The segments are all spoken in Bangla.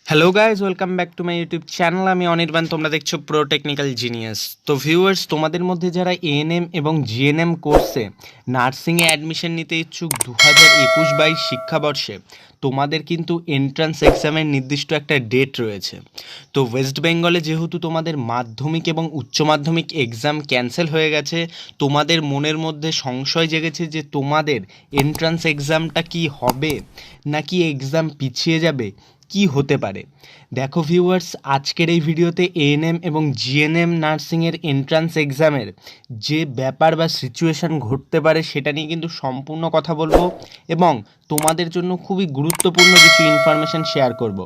Hello guys, welcome back to my YouTube channel. আমি অনির্বাণ, তোমরা দেখছো প্রো টেকনিক্যাল জিনিয়াস। তো ভিউয়ার্স, তোমাদের মধ্যে যারা এএনএম এবং জিএনএম কোর্সে নার্সিংয়ে অ্যাডমিশন নিতে ইচ্ছুক 2021-22 শিক্ষাবর্ষে তোমাদের কিন্তু এন্ট্রান্স এক্সামের নির্দিষ্ট একটা ডেট রয়েছে। তো ওয়েস্ট বেঙ্গলে যেহেতু তোমাদের মাধ্যমিক এবং উচ্চ মাধ্যমিক এক্সাম ক্যান্সেল হয়ে গেছে, তোমাদের মনের মধ্যে সংশয় জেগেছে যে তোমাদের এন্ট্রান্স এক্সামটা কি হবে নাকি এক্সাম পিছিয়ে যাবে, কি হতে পারে। দেখো ভিউয়ার্স, আজকের এই ভিডিওতে এএনএম এবং জিএনএম নার্সিংয়ের এন্ট্রান্স এক্সামের যে ব্যাপার বা সিচুয়েশান ঘটতে পারে সেটা নিয়ে কিন্তু সম্পূর্ণ কথা বলবো এবং তোমাদের জন্য খুবই গুরুত্বপূর্ণ কিছু ইনফরমেশান শেয়ার করব।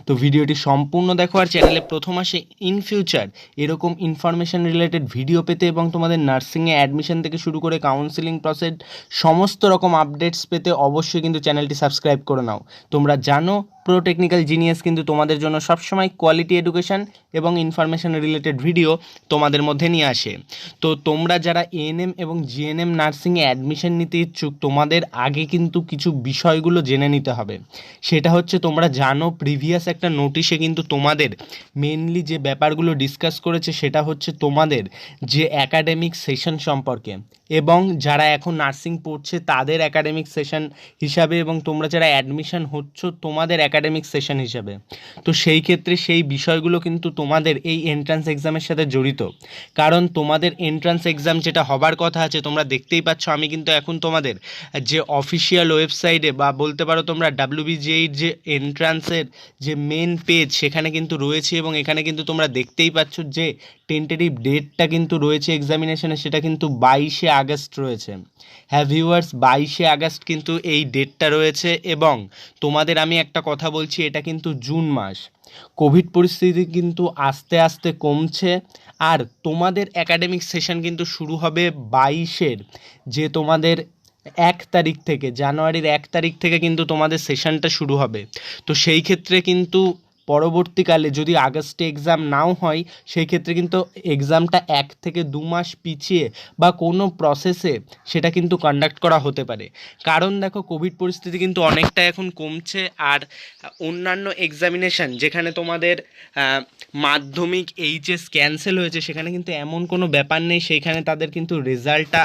তো ভিডিওটি সম্পূর্ণ দেখো, আর চ্যানেলে প্রথম আসে ইন ফিউচার এরকম ইনফরমেশান রিলেটেড ভিডিও পেতে এবং তোমাদের নার্সিংয়ে অ্যাডমিশন থেকে শুরু করে কাউন্সিলিং প্রসেস সমস্ত রকম আপডেটস পেতে অবশ্যই কিন্তু চ্যানেলটি সাবস্ক্রাইব করে নাও। তোমরা জানো প্রো টেকনিক্যাল জিনিয়াস কিন্তু তোমাদের জন্য সবসময় কোয়ালিটি এডুকেশন এবং ইনফরমেশন রিলেটেড ভিডিও তোমাদের মধ্যে নিয়ে আসে। তো তোমরা যারা এএনএম এবং জিএনএম নার্সিংয়ে অ্যাডমিশন নিতে ইচ্ছুক, তোমাদের আগে কিন্তু কিছু বিষয়গুলো জেনে নিতে হবে। সেটা হচ্ছে, তোমরা জানো প্রিভিয়াস একটা নোটিশে কিন্তু তোমাদের মেনলি যে ব্যাপারগুলো ডিসকাস করেছে সেটা হচ্ছে তোমাদের যে অ্যাকাডেমিক সেশন সম্পর্কে এবং যারা এখন নার্সিং পড়ছে তাদের অ্যাকাডেমিক সেশন হিসাবে এবং তোমরা যারা অ্যাডমিশন হচ্ছ তোমাদের অ্যাকাডেমিক সেশন হিসাবে। তো সেই ক্ষেত্রে সেই বিষয়গুলো কিন্তু তোমাদের এই এন্ট্রান্স এক্সামের সাথে জড়িত, কারণ তোমাদের এন্ট্রান্স এক্সাম যেটা হবার কথা আছে তোমরা দেখতেই পাচ্ছ। আমি কিন্তু এখন তোমাদের যে অফিসিয়াল ওয়েবসাইটে বা বলতে পারো তোমরা WBGNM যে এন্ট্রান্সের যে মেন পেজ সেখানে কিন্তু রয়েছে এবং এখানে কিন্তু তোমরা দেখতেই পাচ্ছ যে টেন্টেটিভ ডেটটা কিন্তু রয়েছে এক্সামিনেশনে, সেটা কিন্তু 22শে আগস্ট রয়েছে। হ্যাঁ ভিউয়ার্স, 22শে আগস্ট কিন্তু এই ডেটটা রয়েছে এবং তোমাদের আমি একটা কথা বলছি, এটা কিন্তু জুন মাস। কোভিড পরিস্থিতি কিন্তু আস্তে আস্তে কমছে আর তোমাদের অ্যাকাডেমিক সেশন কিন্তু শুরু হবে 22-এর যে তোমাদের 1 তারিখ থেকে, জানুয়ারির 1 তারিখ থেকে কিন্তু তোমাদের সেশনটা শুরু হবে। তো সেই ক্ষেত্রে কিন্তু পরবর্তীকালে যদি আগস্টে এক্সাম নাও হয় সেই ক্ষেত্রে কিন্তু এক্সামটা 1 থেকে 2 মাস পিছিয়ে বা কোনো প্রসেসে সেটা কিন্তু কন্ডাক্ট করা হতে পারে। কারণ দেখো, কোভিড পরিস্থিতি কিন্তু অনেকটা এখন কমছে আর অন্যান্য এক্সামিনেশান যেখানে তোমাদের মাধ্যমিক এইচএস ক্যান্সেল হয়েছে সেখানে কিন্তু এমন কোনো ব্যাপার নেই, সেইখানে তাদের কিন্তু রেজাল্টটা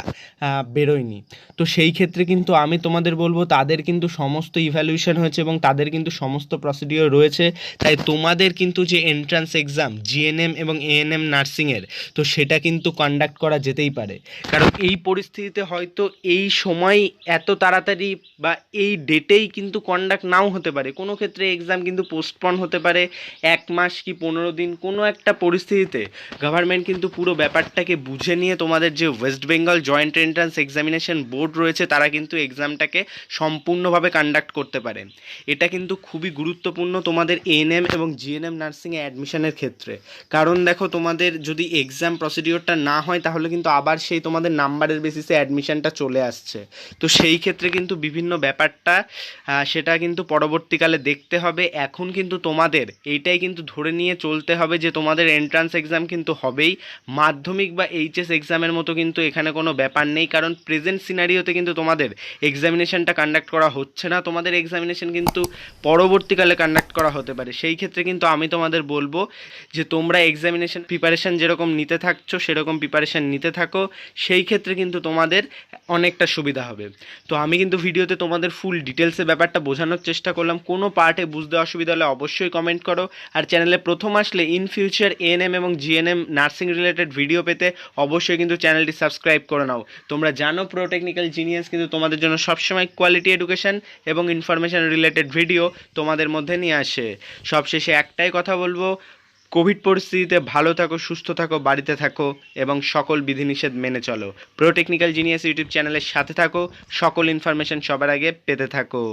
বেরোয়নি। তো সেই ক্ষেত্রে কিন্তু আমি তোমাদের বলবো তাদের কিন্তু সমস্ত ইভ্যালুয়েশন হয়েছে এবং তাদের কিন্তু সমস্ত প্রসিডিওর রয়েছে। তাই তোমাদের কিন্তু যে এন্ট্রান্স এক্সাম জিএনএম এবং এএনএম নার্সিংয়ের, তো সেটা কিন্তু কন্ডাক্ট করা যেতেই পারে। কারণ এই পরিস্থিতিতে হয়তো এই সময় এত তাড়াতাড়ি বা এই ডেটেই কিন্তু কন্ডাক্ট নাও হতে পারে, কোনো ক্ষেত্রে এক্সাম কিন্তু পোস্টপন হতে পারে 1 মাস কি 15 দিন। কোনো একটা পরিস্থিতিতে গভর্নমেন্ট কিন্তু পুরো ব্যাপারটাকে বুঝে নিয়ে তোমাদের যে West Bengal joint entrance examination board রয়েছে তারা কিন্তু এক্সামটাকে সম্পূর্ণভাবে কন্ডাক্ট করতে পারে। এটা কিন্তু খুবই গুরুত্বপূর্ণ তোমাদের এএনএম এবং জিএনএম নার্সিংয়ে অ্যাডমিশনের ক্ষেত্রে। কারণ দেখো, তোমাদের যদি এক্সাম প্রসিডিওরটা না হয় তাহলে কিন্তু আবার সেই তোমাদের নাম্বারের বেসিসে অ্যাডমিশনটা চলে আসছে। তো সেই ক্ষেত্রে কিন্তু বিভিন্ন ব্যাপারটা সেটা কিন্তু পরবর্তীকালে দেখতে হবে। এখন কিন্তু তোমাদের এইটাই কিন্তু ধরে নিয়ে চলতে হবে যে তোমাদের এন্ট্রান্স এক্সাম কিন্তু হবেই, মাধ্যমিক বা এইচএস এক্সামের মতো কিন্তু এখানে কোনো ব্যাপার নেই। কারণ প্রেজেন্ট সিনারিওতে কিন্তু তোমাদের এক্সামিনেশনটা কন্ডাক্ট করা হচ্ছে না, তোমাদের এক্সামিনেশন কিন্তু পরবর্তীকালে কন্ডাক্ট করা হতে পারে। সেই ক্ষেত্রে কিন্তু আমি তোমাদের বলবো যে তোমরা এক্সামিনেশন প্রিপারেশান যেরকম নিতে থাকছো সেরকম প্রিপারেশান নিতে থাকো, সেই ক্ষেত্রে কিন্তু তোমাদের অনেকটা সুবিধা হবে। তো আমি কিন্তু ভিডিওতে তোমাদের ফুল ডিটেলসে ব্যাপারটা বোঝানোর চেষ্টা করলাম। কোনো পার্টে বুঝতে অসুবিধা হলে অবশ্যই কমেন্ট করো। আর চ্যানেলে প্রথম আসলে ইন ফিউচার এএনএম এবং জিএনএম নার্সিং রিলেটেড ভিডিও পেতে অবশ্যই কিন্তু চ্যানেলটি সাবস্ক্রাইব করে নাও। তোমরা জানো প্রো টেকনিক্যাল জিনিয়াস কিন্তু তোমাদের জন্য সবসময় কোয়ালিটি এডুকেশন এবং ইনফরমেশন রিলেটেড ভিডিও তোমাদের মধ্যে নিয়ে আসে। সবশেষে একটাই কথা বলবো, কোভিড পরিস্থিতিতে ভালো থাকো, সুস্থ থাকো, বাড়িতে থাকো এবং সকল বিধিনিষেধ মেনে চলো। প্রো টেকনিক্যাল জিনিয়াস ইউটিউব চ্যানেলের সাথে থাকো, সকল ইনফরমেশন সবার আগে পেতে থাকো।